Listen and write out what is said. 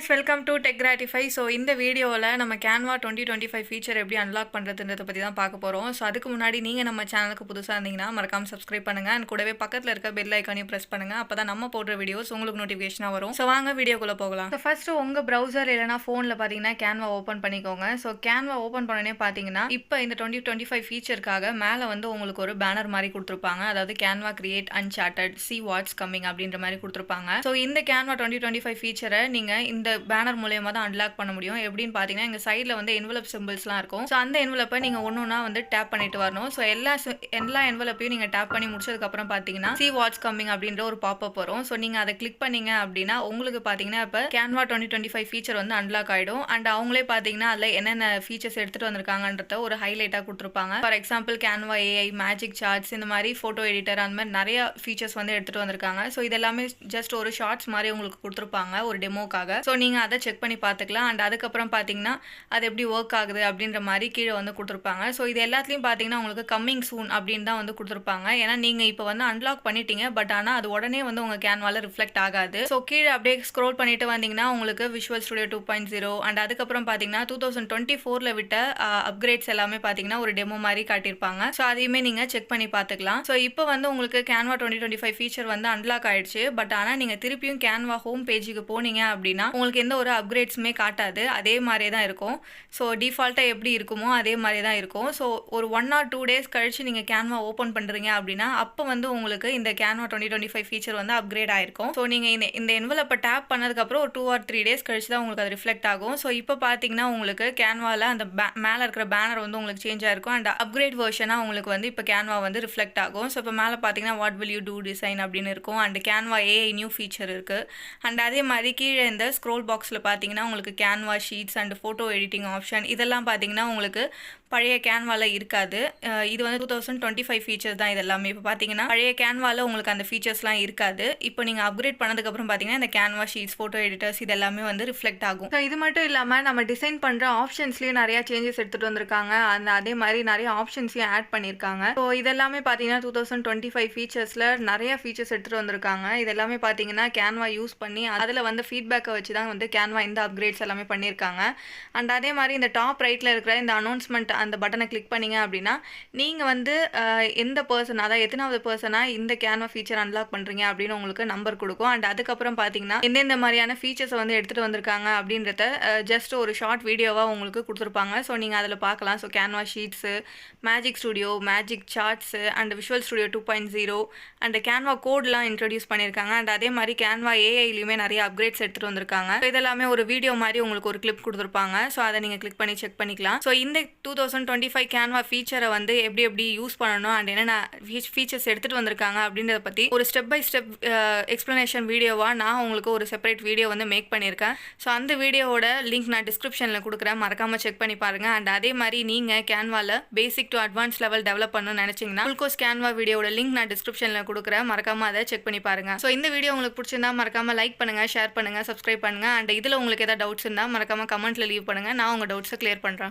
guys, welcome to Tech Gratify. So இந்த வீடியோவில் நம்ம கேன்வா 2025 ஃபீச்சர் எப்படி அன்லாக் பண்ணுறதுன்றதை பற்றி தான் பார்க்க போகிறோம். ஸோ அதுக்கு முன்னாடி நீங்கள் நம்ம சேனலுக்கு புதுசாக இருந்தீங்கன்னா மறக்காமல் சப்ஸ்கிரைப் பண்ணுங்கள் அண்ட் கூடவே பக்கத்தில் இருக்க பெல் ஐக்கானையும் ப்ரெஸ் பண்ணுங்கள். அப்போ தான் நம்ம போடுற வீடியோஸ் உங்களுக்கு நோட்டிஃபிகேஷனாக வரும். ஸோ வாங்க வீடியோக்குள்ளே போகலாம். ஸோ ஃபஸ்ட்டு உங்கள் ப்ரௌசர் இல்லைனா ஃபோனில் பார்த்தீங்கன்னா கேன்வா ஓப்பன் பண்ணிக்கோங்க. ஸோ கேன்வா ஓப்பன் பண்ணனே பார்த்தீங்கன்னா இப்போ இந்த 2025 ஃபீச்சருக்காக மேலே வந்து உங்களுக்கு ஒரு பேனர் மாதிரி கொடுத்துருப்பாங்க. அதாவது Canva create unsorted see what's coming அப்படின்ற மாதிரி கொடுத்துருப்பாங்க. ஸோ இந்த கேன்வா 2025 ஃபீச்சரை நீங்கள் இந்த பேனர் மூலமா தான் அன்லாக் பண்ண முடியும். எப்படின்னு பார்த்தீங்கன்னா எங்கள் சைடில் வந்து என்வலப் சிம்பிள்ஸ்லாம் இருக்கும். ஸோ அந்த என்வலப்பை நீங்கள் ஒன்றா வந்து டேப் பண்ணிட்டு வரணும். ஸோ எல்லா என்வலப்பையும் நீங்கள் டேப் பண்ணி முடிச்சதுக்கப்புறம் பார்த்தீங்கன்னா சி வாட்ஸ் கம்மிங் அப்படின்ற ஒரு பாப்அப் வரும். ஸோ நீங்கள் அதை கிளிக் பண்ணீங்க அப்படின்னா உங்களுக்கு பார்த்தீங்கன்னா இப்போ கேன்வா 2025 ஃபீச்சர் வந்து அன்லாக் ஆகிடும். அண்ட் அவங்களே பார்த்தீங்கன்னா அதில் என்னென்ன ஃபீச்சர்ஸ் எடுத்துகிட்டு வந்திருக்காங்கன்றத ஒரு ஹைலைட்டாக கொடுத்துருப்பாங்க. For example Canva AI, magic charts, இந்த மாதிரி ஃபோட்டோ எடிட்டர், அந்த மாதிரி நிறைய ஃபீச்சர்ஸ் வந்து எடுத்துகிட்டு வந்திருக்காங்க. ஸோ இதெல்லாமே ஜஸ்ட் ஒரு ஷார்ட்ஸ் மாதிரி உங்களுக்கு கொடுத்துருப்பாங்க ஒரு டெமோக்காக. ஸோ நீங்கள் அதை செக் பண்ணி பார்த்துக்கலாம். அண்ட் அதுக்கப்புறம் பார்த்தீங்கன்னா அது எப்படி ஒர்க் ஆகுது அப்படின்ற மாதிரி கீழே வந்து கொடுத்துருப்பாங்க. ஸோ இது எல்லாத்துலேயும் பார்த்தீங்கன்னா உங்களுக்கு கம்மிங் சூன் அப்படின்னு தான் வந்து கொடுத்துருப்பாங்க. ஏன்னா நீங்கள் இப்போ வந்து அன்லாக் பண்ணிட்டீங்க, பட் ஆனால் அது உடனே வந்து உங்கள் கேன்வால ரிஃப்ளெக்ட் ஆகாது. ஸோ கீழே அப்படியே ஸ்க்ரோல் பண்ணிட்டு வந்தீங்கன்னா உங்களுக்கு விஷுவல் ஸ்டுடியோ 2.0 அண்ட் அதுக்கப்புறம் பார்த்தீங்கன்னா 2024 விட்ட அப்கிரேட்ஸ் எல்லாமே பார்த்தீங்கன்னா ஒரு டெமோ மாதிரி காட்டியிருப்பாங்க. ஸோ அதையுமே நீங்கள் செக் பண்ணி பார்த்துக்கலாம். ஸோ இப்போ வந்து உங்களுக்கு கேன்வா 2025 ஃபீச்சர் வந்து அன்லாக் ஆயிடுச்சு. பட் ஆனால் நீங்கள் திருப்பியும் கேன்வா ஹோம் பேஜுக்கு போனீங்க அப்படின்னா உங்களுக்கு எந்த ஒரு அப்கிரேட்ஸுமே காட்டாது. அதே மாதிரியே தான் இருக்கும். ஸோ டிஃபால்ட்டாக எப்படி இருக்குமோ அதே மாதிரி தான் இருக்கும். ஸோ ஒரு 1 or 2 days கழிச்சு நீங்கள் கேன்வா ஓப்பன் பண்ணுறீங்க அப்படின்னா அப்போ வந்து உங்களுக்கு இந்த கேன்வா 2025 ஃபீச்சர் வந்து அப்கிரேட் ஆயிருக்கும். ஸோ நீங்கள் இந்த என்வலப்பை டேப் பண்ணதுக்கப்புறம் ஒரு 2 or 3 days கழிச்சு தான் உங்களுக்கு அது ரிஃப்ளெக்ட் ஆகும். ஸோ இப்போ பார்த்தீங்கன்னா உங்களுக்கு கேன்வாவில் அந்த மேலே இருக்கிற பேனர் வந்து உங்களுக்கு சேஞ்ச் ஆயிருக்கும். அண்ட் அப்கிரேட் வெர்ஷனாக உங்களுக்கு வந்து இப்போ கேன்வா வந்து ரிஃப்ளெக்ட் ஆகும். ஸோ இப்போ மேலே பார்த்தீங்கன்னா what will you do design அப்படின்னு இருக்கும். And Canva AI new feature இருக்குது. அண்ட் அதே மாதிரி கீழே இந்த ஸ்க்ரோல் பாக்ஸில் பார்த்தீங்கன்னா உங்களுக்கு Canva sheets and photo editing option இதெல்லாம் பார்த்தீங்கன்னா உங்களுக்கு பழைய கேன்வால இருக்காது. இது வந்து 2025 ஃபீச்சர்ஸ் தான். இது எல்லாமே இப்போ பார்த்தீங்கன்னா பழைய கேன்வால உங்களுக்கு அந்த ஃபீச்சர்ஸ்லாம் இருக்காது. இப்போ நீங்கள் அப்கிரேட் பண்ணதுக்கப்புறம் பார்த்தீங்கன்னா இந்த கேன்வா ஷீட்ஸ், ஃபோட்டோ எடிட்டர்ஸ் இது எல்லாமே வந்து ரிஃப்ளெக்ட் ஆகும். ஸோ இது மட்டும் இல்லாமல் நம்ம டிசைன் பண்ணுற ஆப்ஷன்ஸ்லேயும் நிறையா சேஞ்சஸ் எடுத்துகிட்டு வந்திருக்காங்க. அதே மாதிரி நிறைய ஆப்ஷன்ஸையும் ஆட் பண்ணியிருக்காங்க. ஸோ இதெல்லாமே பார்த்தீங்கன்னா 2025 ஃபீச்சர்ஸில் நிறைய ஃபீச்சர்ஸ் எடுத்துகிட்டு வந்திருக்காங்க. இதெல்லாமே பார்த்தீங்கன்னா கேன்வா யூஸ் பண்ணி அதில் வந்து ஃபீட்பேக்கை வச்சு தான் வந்து கேன்வா இந்த அப்கிரேட்ஸ் எல்லாமே பண்ணியிருக்காங்க. அண்ட் அதே மாதிரி இந்த டாப் ரைட்டில் இருக்கிற இந்த அனௌன்ஸ்மெண்ட் அந்த பட்டனை கிளிக் பண்ணிங்க அப்படின்னா நீங்கள் வந்து எந்த பர்சன், அதாவது எத்தனாவது பர்சனாக இந்த கேன்வா ஃபீச்சர் அன்லாக் பண்ணுறீங்க அப்படின்னு உங்களுக்கு நம்பர் கொடுக்கும். அண்ட் அதுக்கப்புறம் பார்த்தீங்கன்னா எந்தெந்த மாதிரியான ஃபீச்சர்ஸை வந்து எடுத்துகிட்டு வந்திருக்காங்க அப்படின்றத ஜஸ்ட் ஒரு ஷார்ட் வீடியோவாக உங்களுக்கு கொடுத்துருப்பாங்க. ஸோ நீங்கள் அதில் பார்க்கலாம். So Canva sheets, magic studio, magic charts and visual studio 2.0 and Canva கோட்லாம் இன்ட்ரடியூஸ் பண்ணியிருக்காங்க. அண்ட் அதே மாதிரி கேன்வா ஏஐலையுமே நிறைய அப்கிரேட்ஸ் எடுத்துகிட்டு வந்திருக்காங்க. ஸோ இதெல்லாமே ஒரு வீடியோ மாதிரி உங்களுக்கு ஒரு கிளிப் கொடுத்துருப்பாங்க. ஸோ அதை நீங்கள் கிளிக் பண்ணி செக் பண்ணிக்கலாம். ஸோ இந்த 2025 கேன்வா ஃபீச்சரை வந்து எப்படி யூஸ் பண்ணணும் அண்ட் என்னென்ன ஃபீச்சர்ஸ் எடுத்துகிட்டு வந்திருக்காங்க அப்படின்றத பற்றி ஒரு ஸ்டெப் பை ஸ்டெப் எக்ஸ்ப்ளனேஷன் வீடியோவாக நான் உங்களுக்கு ஒரு செப்பரேட் வீடியோ வந்து மேக் பண்ணியிருக்கேன். ஸோ அந்த வீடியோவோட லிங்க் நான் டிஸ்கிரிப்ஷனில் கொடுக்குறேன். மறக்காமல் செக் பண்ணி பாருங்கள். அண்ட் அதே மாதிரி நீங்கள் கேன்வாவில் basic to advance level develop பண்ணணும்னு நினச்சிங்கன்னா ஃபுல் கோர்ஸ் கேன்வா வீடியோட லிங்க் நான் டிஸ்கிரிப்ஷனில் கொடுக்குறேன். மறக்காமல் அதை செக் பண்ணி பாருங்கள். ஸோ இந்த வீடியோ உங்களுக்கு பிடிச்சிருந்தா மறக்காமல் லைக் பண்ணுங்கள், ஷேர் பண்ணுங்கள், சப்ஸ்கிரைப் பண்ணுங்கள். அண்ட் இதில் உங்களுக்கு ஏதாவது டவுட்ஸ் இருந்தால் மறக்காமல் கமெண்ட்டில் லீவ் பண்ணுங்கள். நான் உங்கள் டவுட்ஸை கிளியர் பண்ணுறேன்.